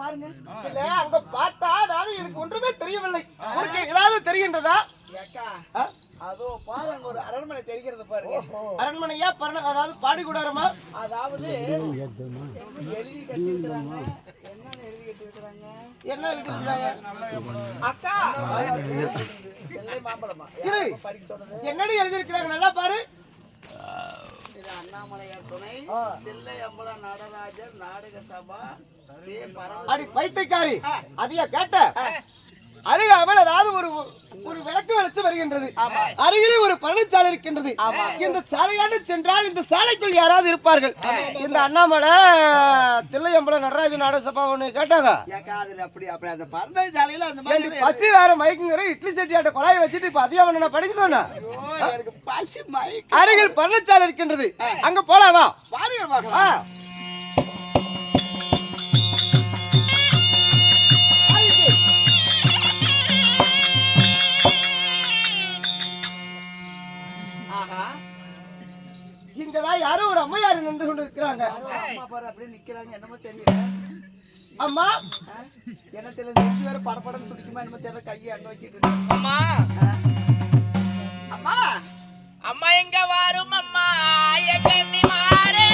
பாருங்க. இல்ல அங்க பார்த்தா அதாவது எனக்கு ஒன்றுமே தெரியவில்லை. உனக்கு ஏதாவது தெரிகின்றதா? ஏக்கா அதோ பாருங்க ஒரு அரண்மனை தெரிகிறது பாருங்க. அரண்மனையா அதாவது பாடி கூடாரமா? அதாவது எழுதி கட்டிருக்கிறாங்க. என்ன எழுதி கட்டிருக்கிறாங்க? என்ன எழுதிருக்காங்க? அக்கா எல்லை மாம்பழமா படிக்க சொன்னது என்னடி எழுதிருக்கிறாங்க நல்லா பாரு. இது அண்ணாமலையார் துணை தில்லை அம்பலம் நடராஜர் நாடக சபா அடி பைத்தியக்காரி அதையா கேட்ட? அருகாமல் அதாவது ஒரு விளக்கு வெளிச்சு வருகின்றது. அருகிலே ஒரு பழனிச்சாலை இருக்கின்றது. இந்த சாலையாண்டு சென்றால் இந்த சாலைக்குள் யாராவது இருப்பார்கள். இந்த அண்ணாமலை தில்லையம்பலம் நடராஜ நாடக சபா ஒண்ணு கேட்டாங்க. அப்படி அந்த பழனிச்சாலையில அந்த மாதிரி பசி வேற மயக்குங்கிற இட்லி சட்டியாட்ட கொலாயை வச்சுட்டு இப்ப அதிகம் நான் படிக்க சொன்னேன். எனக்கு பசி மயக்க அருகில் பழனிச்சாலை இருக்கின்றது. அங்க போலாமா? பாருங்க பார்க்கலாம். இங்கதான் யாரோ ஒரு அம்மையார் நின்று கொண்டு இருக்கிறாங்க. அம்மா பாரு அப்படியே நிக்கிறாங்க. என்னமோ தெரியல. அம்மா என்ன தெரியல. நெஞ்சு வேற படபடன்னு துடிக்குமா என்னமோ தெரியல. கையை அங்க வச்சுட்டு அம்மா அம்மா அம்மா எங்க வரும் அம்மா கண்ணி மாறே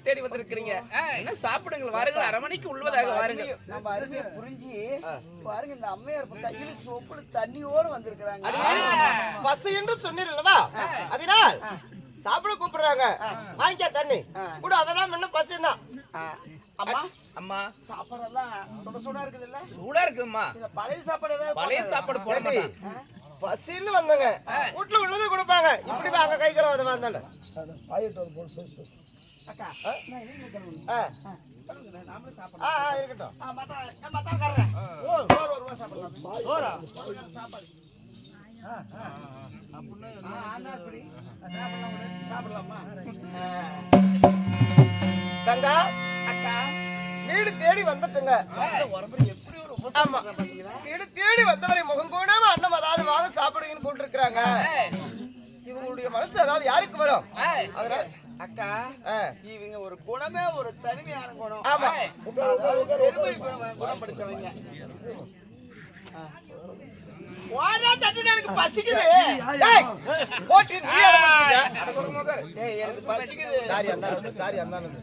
தேடி வந்திருக்கீங்க. என்ன சாப்பிடுங்கள் வாருங்கள். அரமணிக்கு உள்ளதாக வாருங்கள். நம்ம அருமையை புரிஞ்சு பாருங்க. இந்த அம்மையார் கையில சோப்புல தண்ணியோட வந்திருக்காங்க. பஸ் என்று சொன்னீர்களவா? அதனால் சாப்பிட கூப்பிடுறாங்க. வாங்கிக்க தண்ணி கூட. அவதான் முன்ன பஸ் என்ன அம்மா அம்மா சாப்பாடெல்லாம் சுட சுடா இருக்குது இல்ல? சூடா இருக்கும்மா. பழைய சாப்பாடு ஏதாவது பழைய சாப்பாடு போட மாட்டாங்க. பஸ்ன்னு வந்தாங்க. வீட்டுல உள்ளது கொடுப்பாங்க. இப்படி அங்க கை கழுவ வந்தாங்க. அக்கா நான் என்ன சொல்றேன்? நாமளே சாப்பிடலாம். இருக்கட்டும். மத்தா கறறேன். ஒரு ரூபா சாப்பிடலாம். சோறா சாப்பாடு. ஆனா அப்படி சாப்பிடலாமா? தங்கா அக்கா வீடு தேடி வந்துட்டுங்க. ஆமா வீடு தேடி வந்தவரை முகம் கோணாம அண்ணம் அதாவது வாங்க சாப்பிடுங்கன்னு போட்டுருக்காங்க. இவங்களுடைய மனசு அதாவது யாருக்கு வரும்? அதனால அக்கா இவங்க ஒரு குணமே ஒரு தனிமையான குணம். ஆமா பெருமை குணம் படிச்சவங்க. வாடா தட்டுடா எனக்கு பசிக்குது. டேய் போட்டு நீ டேய் எனக்கு பசிக்குது. சாரி அந்தானது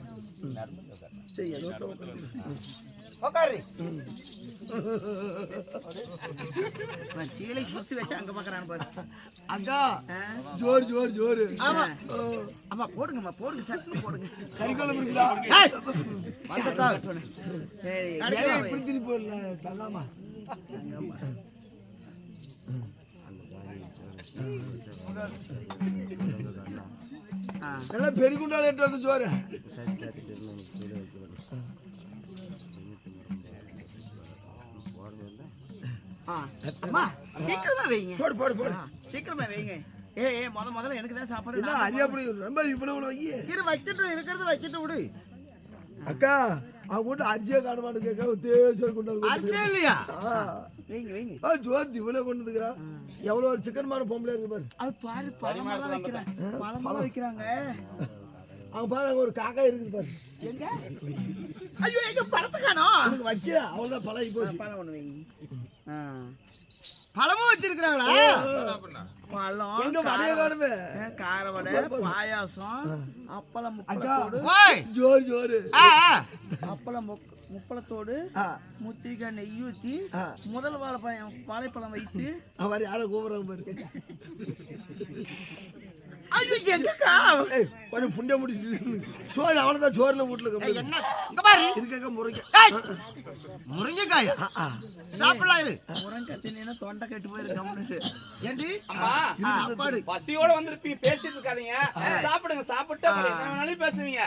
சரி ஏதோ உட்காரு. நான் கீழே சுத்தி வச்சு அங்க பாக்குறான்னு பாரு. அக்கா ஜோர் ஜோர் ஜோர். ஆமா அம்மா போடுங்கம்மா போடுங்க. சட்னி போடுங்க. கறிக்குழம்பு இருக்குதா? வந்ததா ஏய் இப்படி திருப்பி போடல தள்ளாமா. எல்லாம் பெருகுண்டால எட்டு வந்து ஜோறு. அம்மா சீக்கிரமா வைங்க. போடு போடு போடு சீக்கிரமா வைங்க. ஏய் முதல்ல எனக்கு தான் சாப்பாடு. இல்ல அது அப்படி ரொம்ப இவ்வளவு வை. இரு வச்சிட்டு இருக்கிறது வச்சிட்டு விடு. அக்கா அவன் கூட அரிசியே காண மாட்டேன் கேட்க தேசம் கொண்டு அரிசியே இல்லையா? வைங்க வைங்க ஜோதி இவ்வளவு கொண்டு வந்துக்கிறான். எவ்வளவு ஒரு சிக்கன்மான பொம்பளை இருக்கு பாரு. அது பாரு பழமெல்லாம் வைக்கிறாங்க பழமெல்லாம் வைக்கிறாங்க. அவங்க பாரு அங்க ஒரு காக்கா இருக்குது பாரு. எங்க ஐயோ எங்க பழத்தை காணோம். உனக்கு வச்சு அவ்வளவுதான் பழகி போச்சு. பழம் ஒண்ணு வைங்க. பழமும் வச்சிருக்காங்களா? பழம் எங்க வடைய காணுமே. கார வடை பாயாசம் அப்பளம் அக்கா முப்பளத்தோடு ஓய் ஜோறு ஜோறு அப்பளம் முப்பளத்தோடு முத்திரிக்காய் நெய் ஊற்றி முதல் வாழைப்பழம் வைத்து அவர் யாரை கூப்பிடுறாங்க பாரு. ஐயோ எங்கக்கா ஏய், கொஞ்சம் புண்ணிய முடிச்சுட்டு சோறு அவனதான் சோறுல வீட்டுல இருக்க என்ன இங்க பாரு இருக்க முறைங்க. முருங்கைக்காயா சாப்பிடலாம் இரு. முருங்கை தின்னா தொண்டை கெட்டு போயிருக்கு. ஏண்டி அம்மா சாப்பாடு பசியோட வந்திருப்பீங்க, பேசிட்டு இருக்காதீங்க. சாப்பிடுங்க, சாப்பிட்டு அப்புறம் என்ன வேணாலும் பேசுவீங்க.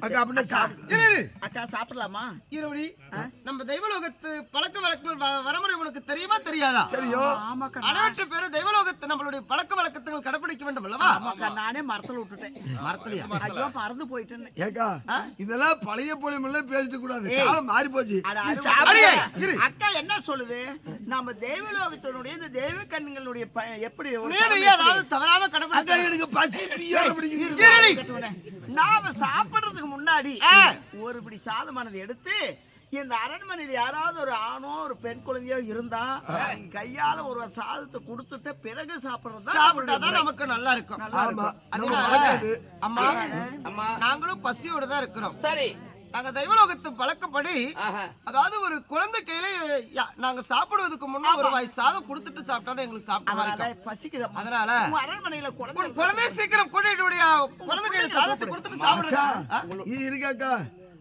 அக்கா அப்படின்னா சாப்பிடு. இரு அக்கா சாப்பிடலாமா? இருபடி நம்ம தெய்வலோகத்து பழக்க வழக்கங்கள் வரமுறை உனக்கு தெரியுமா தெரியாதா? தெரியும். ஆமாக்கா அளவற்ற பேரு தெய்வலோகத்து நம்மளுடைய பழக்க வழக்கத்துகள் கடைபிடிக்க வேண்டும் அல்லவா? ஆமாக்கா நானே மரத்துல விட்டுட்டேன். மரத்துலயா? ஐயோ பறந்து போயிட்டேன்னு. ஏக்கா இதெல்லாம் பழைய பொழிமெல்லாம் பேசிட்டு கூடாது. காலம் மாறி போச்சு. அட, நீ அட, சாப்பிடு. இரு. அக்கா என்ன சொல்லுது? நம்ம தெய்வலோகத்தினுடைய இந்த தெய்வ கண்களுடைய எப்படி ஒரு நீ ஏதாவது தவறாம அக்கா கடைபிடிக்க எனக்கு பசி பியார பிடிக்குது. கட்டுவனே. நாம சாப்பிடுறதுக்கு முன்னாடி ஒரு பிடி சாதமானது எடுத்து இந்த அரண்மனையில் யாராவது ஒரு ஆணோ ஒரு பெண் குழந்தையோ இருந்தா கையால ஒரு சாதத்தை கொடுத்துட்டு பிறகு சாப்பிட்டாதான் நமக்கு நல்லா இருக்கும். ஆமா. அதனால அம்மா அம்மா நாங்களும் பசியோட தான் இருக்கிறோம். சரி. நாங்க தெய்வலோகத்து பழக்கப்படி ஆஹா. அதாவது ஒரு குழந்தை கையில நாங்க சாப்பிடுவதற்கு முன்ன ஒரு வாய் சாதம் கொடுத்துட்டு சாப்பிட்டாதான் எங்களுக்கு சாப்பிட்ட மாதிரி இருக்கும். பசிக்குது. அதனால அரண்மனையில குழந்தை குழந்தை சீக்கிரம் கூட்டிட்டு குழந்தை கையில சாதத்தை கொடுத்துட்டு சாப்பிடுங்க. இது இருக்காக்கா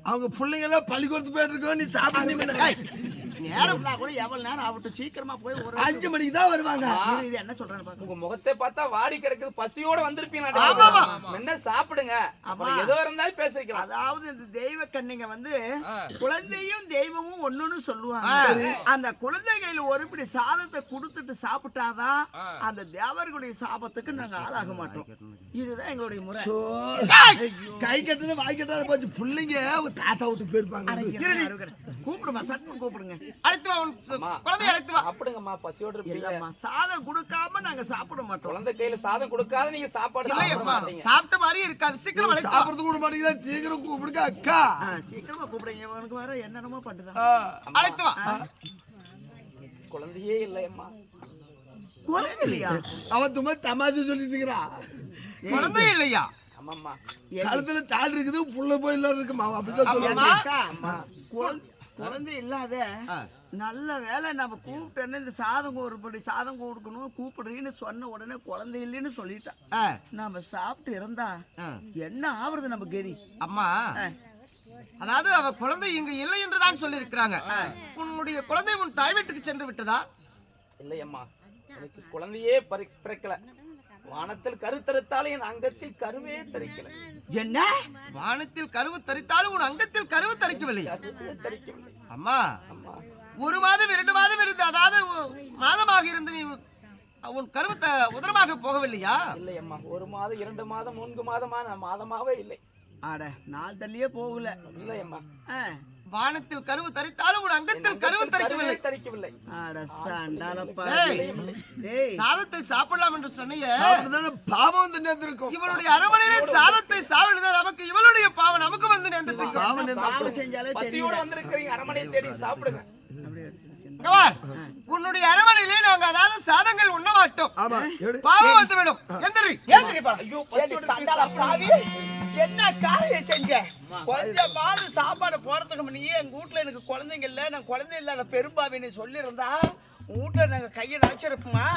அவங்க பிள்ளைங்க எல்லாம் பள்ளிக்கூடத்து போயிட்டு இருக்கோம். நீ சாப்பிடு. நேரம் கூட எவ்வளவு நேரம் ஆகட்டும், சீக்கிரமா போய் ஒரு 5 மணிக்கு தான் வருவாங்க. இது என்ன சொல்றேன்னு பாருங்க. உங்க முகத்தை பார்த்தா வாடி கிடக்குது, பசியோட வந்திருப்பீங்க. ஆமாமா. என்ன சாப்பிடுங்க, அப்புறம் எதோ இருந்தாலும் பேசிக்கலாம். அதாவது இந்த தெய்வ கண்ணிங்க வந்து குழந்தையும் தெய்வமும் ஒண்ணுன்னு சொல்லுவாங்க. அந்த குழந்தைகள் ஒரு பிடி சாதத்தை கொடுத்துட்டு சாப்பிட்டாதான் அந்த தேவர்களுடைய சாபத்துக்கு நாங்க ஆளாக மாட்டோம். இதுதான் எங்களுடைய முறை. கை கட்டது வாய் கட்டாத போச்சு. பிள்ளைங்க தாத்தா விட்டு போயிருப்பாங்க. கூப்பிடுமா, சட்டம் கூப்பிடுங்க. அழைத்து வா குழந்தை அழைத்து வா. சாப்பிடுங்கம்மா, பசியோட இருப்பீங்க. இல்லம்மா, சாதம் கொடுக்காம நாங்க சாப்பிட மாட்டோம். குழந்தை கையில சாதம் கொடுக்காத நீங்க சாப்பாடு சாப்பிட இல்லையம்மா மாட்டீங்க. சாப்பிட்ட மாதிரியே இருக்காது. சீக்கிரம் அழைத்து வா. சாப்பிடுறது கூட மாட்டேங்கிறா. சீக்கிரம் கூப்பிடுங்க அக்கா. சீக்கிரமா கூப்பிடுங்க. இவனுக்கு வேற என்னென்னமோ பண்ணுதான். அழைத்து வா. குழந்தையே இல்லையம்மா. குழந்தை இல்லையா? அவன் தும்மா தமாஷு சொல்லிட்டு இருக்கிறா. குழந்தை இல்லையா? ஆமாம்மா. கழுத்துல தாள் இருக்குது, புள்ள போய் எல்லாம் இருக்குமா. அப்படிதான் சொல்லுவாங்க. அக்கா, குழந்தை இல்லாத நல்ல வேலை நம்ம கூப்பிட்டேன்னு இந்த சாதம் ஒரு படி சாதம் கொடுக்கணும் கூப்பிடுறீன்னு சொன்ன உடனே குழந்தை இல்லைன்னு சொல்லிட்டான். நாம சாப்பிட்டு இருந்தா என்ன ஆவறது நம்ம கெரி? அம்மா அதாவது அவ குழந்தை இங்க இல்லை என்றுதான் சொல்லி இருக்கிறாங்க. உன்னுடைய குழந்தை உன் தாய் வீட்டுக்கு சென்று விட்டதா? இல்லையம்மா, எனக்கு குழந்தையே பிறக்கல. வானத்தில் கருத்தறுத்தாலும் என் அங்கத்தில் கருவே தரிக்கல. என்ன? வானத்தில் கருவு தரித்தாலும் உன் அங்கத்தில் கருவு தரிக்கவில்லை. தரிக்கவில்லை. அம்மா 1 மாதம் 2 மாதம் இருந்து அதாவது மாதமாக இருந்து நீ உன் கருவு உதரமாக போகவில்லையா? இல்லையம்மா, 1 மாதம் 2 மாதம் 3 மாதமா நான் மாதமாவே இல்லை. ஆட நாள் தள்ளியே போகல. இல்லையம்மா, வானத்தில் கருவு தரித்தாலும் உன் அங்கத்தில் கருவு தரிக்கவில்லை. ஆட சண்டாலப்பா. சாதத்தை சாப்பிடலாம் என்று சொன்னியே, பாவம் வந்து நேர்ந்திருக்கும். இவளுடைய அரண்மனையிலே சாதத்தை சாப்பிடுதான் நமக்கு இவளுடைய பாவம் நமக்கு வந்து நேர்ந்துட்டு பாவம் செஞ்சாலே பசியோட வந்திருக்கிறீங்க, அரண்மனையை தேடி சாப்பிடுங்க. உன்னுடைய அரண்மனையிலே நாங்க அதாவது சாதங்கள் உண்ண மாட்டோம். ஆமா, பாவம் வந்துவிடும். என்ன காரியம் செஞ்ச? கொஞ்சமாவது சாப்பாடு போறதுக்கு முன்னே எங்க வீட்டுல எனக்கு குழந்தைங்க இல்ல, நான் குழந்தை இல்லாத பெரும்பாவின்னு சொல்லியிருந்தா வீட்டுல நாங்க கையை நினைச்சிருப்போமா?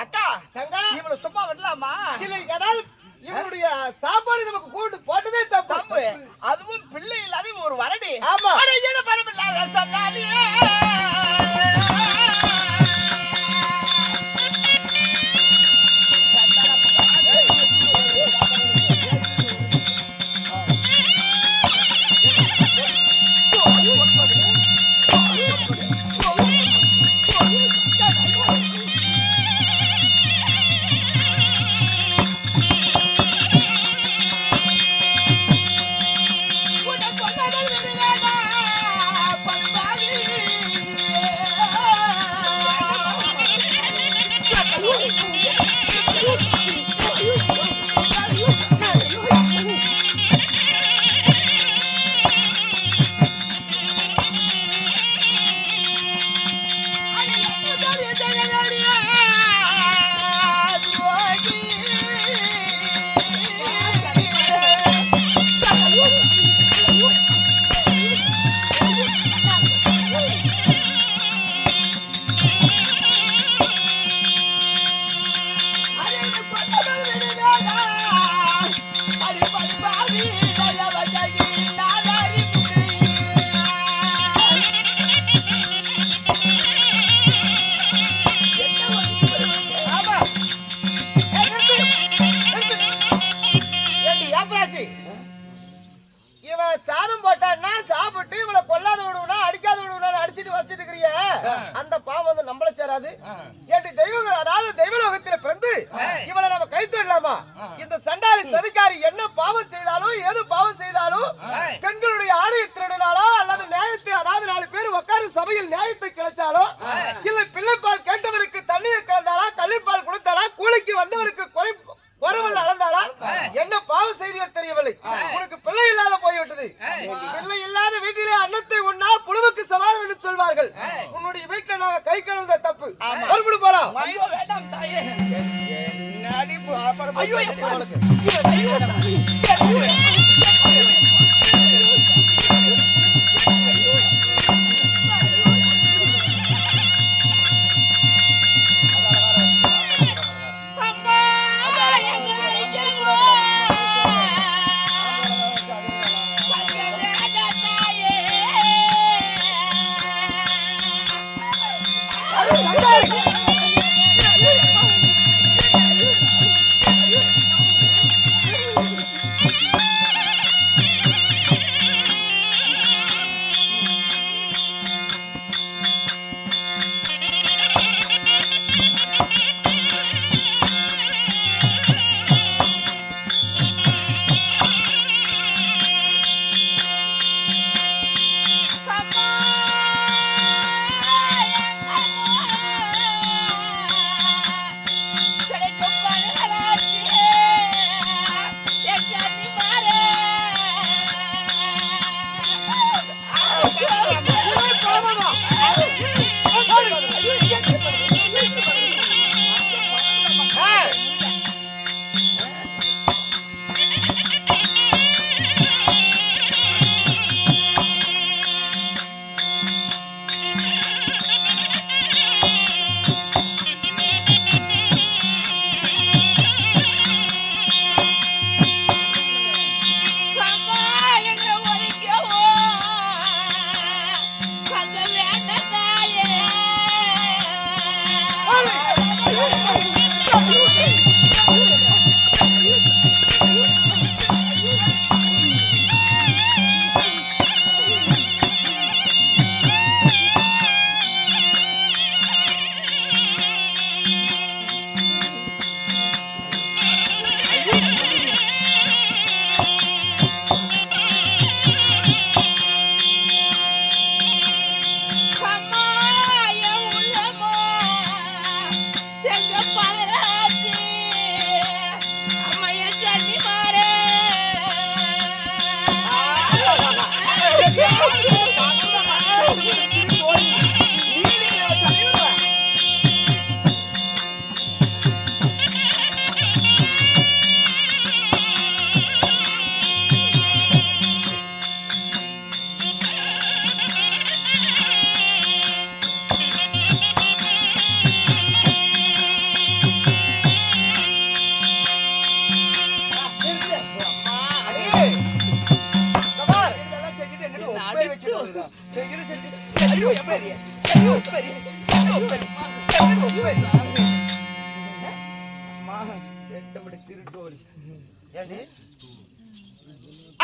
அக்கா தங்க இவ்வளவு சும்மா விடலாமா? இல்லை, அதாவது இவனுடைய சாப்பாடு நமக்கு கூட்டு போட்டதே தப்பு. அதுவும் பிள்ளை இல்லாத ஒரு வரடி. ஆமா, பணம் இல்லாத சொன்னாலே சாதம் போட்டான்னா சாப்பிட்டு இவளை கொல்லாத விடுவனா அடிக்காத விடுவனா அடிச்சிட்டு வச்சிட்டு இருக்கிறிய அந்த பாவம் வந்து நம்மள சேராது. என்று தெய்வங்கள் அதாவது தெய்வலோகத்தில் பிறந்து இவளை நம்ம கைத்து விடலாமா? இந்த சண்டாளி சதிகாரி என்ன பாவம் செய்தாலும் ஏது பாவம் செய்தாலும் பெண்களுடைய ஆணையை திருடினாலோ அல்லது நியாயத்தை அதாவது 4 பேர் உட்காரு சபையில் நியாயத்தை கிடைச்சாலோ இல்லை பிள்ளைப்பால் கேட்டவருக்கு தண்ணீர் கலந்தாலா கள்ளிப்பால் கொடுத்தாலா கூலிக்கு வந்தவருக்கு குறைவல் அளந்தாலா என்ன பாவம் செய்தியோ தெரியவில்லை. உனக்கு பிள்ளை இல்லாத போய்விட்டது. பிள்ளை இல்லாத வீட்டிலே அன்னத்தை உண்ணா புழுவுக்கு சவால் என்று சொல்வார்கள். உன்னுடைய வீட்டில் நாங்க கை கழுவுத தப்பு. மறுபடி போலாம். ஐயோ வேண்டாம் தாயே. நடிப்பு அப்புறம் ஐயோ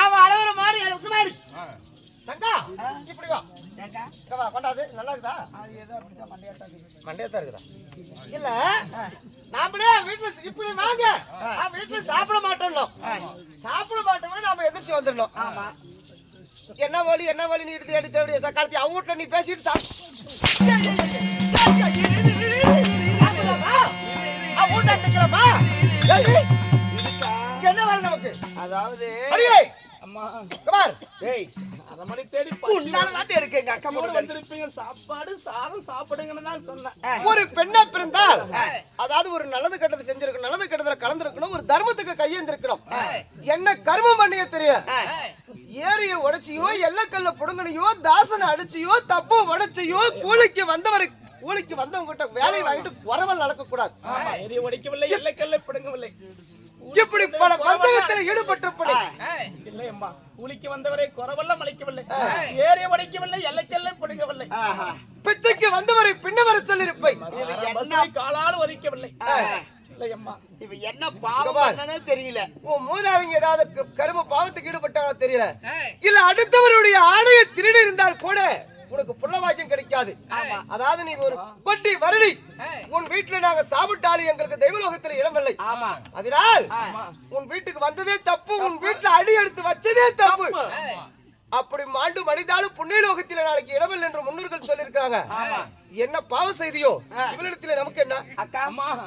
அவ அழகுற மாதிரி தங்கா இப்படி வா வா கொண்டாது நல்லா இருக்குதா? மண்டையத்தா இருக்குதா? இல்ல நாமளே வீட்டுல இப்படி வாங்க வீட்டுல சாப்பிட மாட்டோம் நாம எதிர்த்து வந்துடணும். ஆமா என்ன வழி நீ எடுத்து எடுத்து சக்காலத்தி அவங்க வீட்டுல நீ பேசிட்டு என்ன வேலை நமக்கு? அதாவது அம்மா குமார் டேய் அரமணி தேடி நாட்டு எடுக்க எங்க அக்கா கூட வந்திருப்பீங்க. சாப்பாடு சாதம் சாப்பிடுங்கன்னு தான் சொன்னேன். ஒரு பெண்ணா பிறந்தால் அதாவது ஒரு நல்லது கெட்டது செஞ்சிருக்கணும், நல்லது கெட்டதுல கலந்துருக்கணும், ஒரு தர்மத்துக்கு கையேந்திருக்கணும். என்ன கர்மம் பண்ணிய தெரியும்? ஏரிய உடைச்சியோ எல்லக்கல்ல புடுங்கனையோ தாசனை அடிச்சியோ தப்பு உடைச்சியோ கூலிக்கு வந்தவங்க கிட்ட வேலையை வாங்கிட்டு குறவல் நடக்க கூடாது. ஏரிய உடைக்கவில்லை எல்லக்கல்ல பிடுங்கவில்லை. இப்படி பல பந்தகத்தில் ஈடுபட்டிருப்பது இல்லையம்மா. கூலிக்கு வந்தவரை குறவல்ல மலைக்கவில்லை, ஏரிய உடைக்கவில்லை, எல்லக்கல்ல பிடுங்கவில்லை. பிச்சைக்கு வந்தவரை பின்னவர சொல்லிருப்பை காலால் ஒதுக்கவில்லை. இல்லையம்மா இவ என்ன பாவம் பண்ணனே தெரியல. உன் மூதாதைங்க ஏதாவது கரும பாவத்துக்கு ஈடுபட்டாங்க தெரியல. இல்ல அடுத்தவருடைய ஆணையை திருடி இருந்தால் கூட உனக்கு புள்ளவாக்கியம் கிடைக்காது. அதாவது நீ ஒரு கொட்டி வருடி உன் வீட்டுல நாங்க சாப்பிட்டாலும் எங்களுக்கு தெய்வலோகத்துல இடமில்லை. அதனால் உன் வீட்டுக்கு வந்ததே தப்பு, உன் வீட்டுல அடி எடுத்து வச்சதே தப்பு. அப்படி மாண்டு மனிதாலும் புண்ணியலோகத்தில நாளைக்கு இடமில்லை என்று முன்னோர்கள் சொல்லியிருக்காங்க. என்ன பாவம் செய்தியோ இவளிடத்துல நமக்கு என்ன?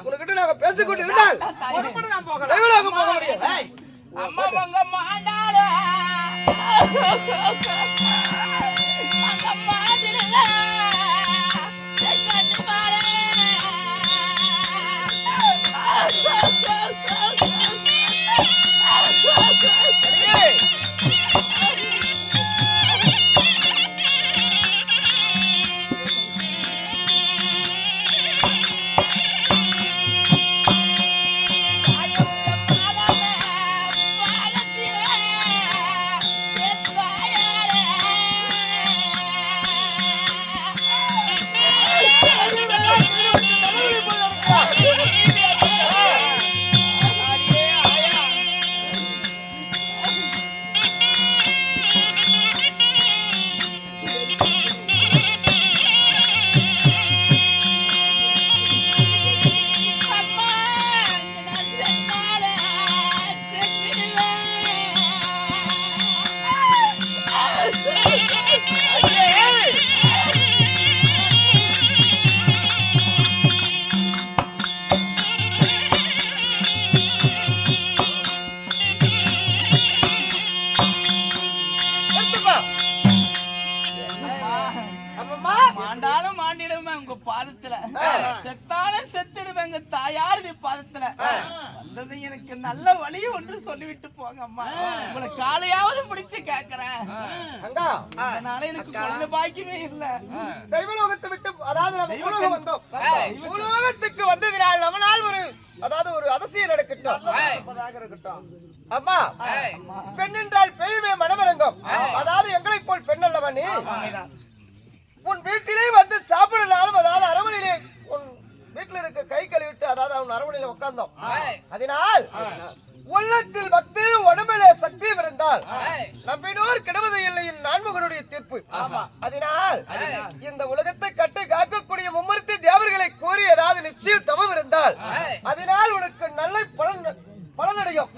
உனக்கிட்ட நாங்க பேசிக்கொண்டு இருந்தால் தெய்வலோகம் போக முடியும். அம்மா மங்க மாண்டாளே மாண்டாலும் மாண்டிடுமே உங்க பாதத்துல, செத்தாலும் செத்துடுவேங்க தாயார் நீ பாதத்துல. வந்தது எனக்கு நல்ல வழி ஒன்று சொல்லிவிட்டு போங்க அம்மா. உங்களை காலையாவது பிடிச்சு கேக்குறேன். அதனால எனக்கு குழந்தை பாக்கியமே இல்ல. தெய்வலோகத்தை விட்டு அதாவது நம்ம பூலோகம் வந்தோம். பூலோகத்துக்கு வந்ததினால் நம்மளால் ஒரு அதிசயம் நடக்கட்டும். அம்மா பெண் என்றால் பெய்வே மனமரங்கம். அதாவது எங்களை போல் பெண் அல்லவா நீ? உன் வீட்டிலே வந்து சாப்பிடலாலும் அதாவது அரவணையிலே உன் வீட்டில் இருக்க கை கழுவிட்டு அதாவது அவன் அரவணையில உட்கார்ந்தோம். அதனால் உள்ளத்தில் பக்தி உடம்பிலே சக்தி இருந்தால் நம்பினோர் கெடுவது இல்லை நான்முகனுடைய தீர்ப்பு. அதனால் இந்த உலகத்தை கட்டி காக்கக்கூடிய மும்மூர்த்தி தேவர்களை கோரி ஏதாவது நிச்சயம் தவம் இருந்தால் அதனால் உனக்கு நல்ல பலனடையும்.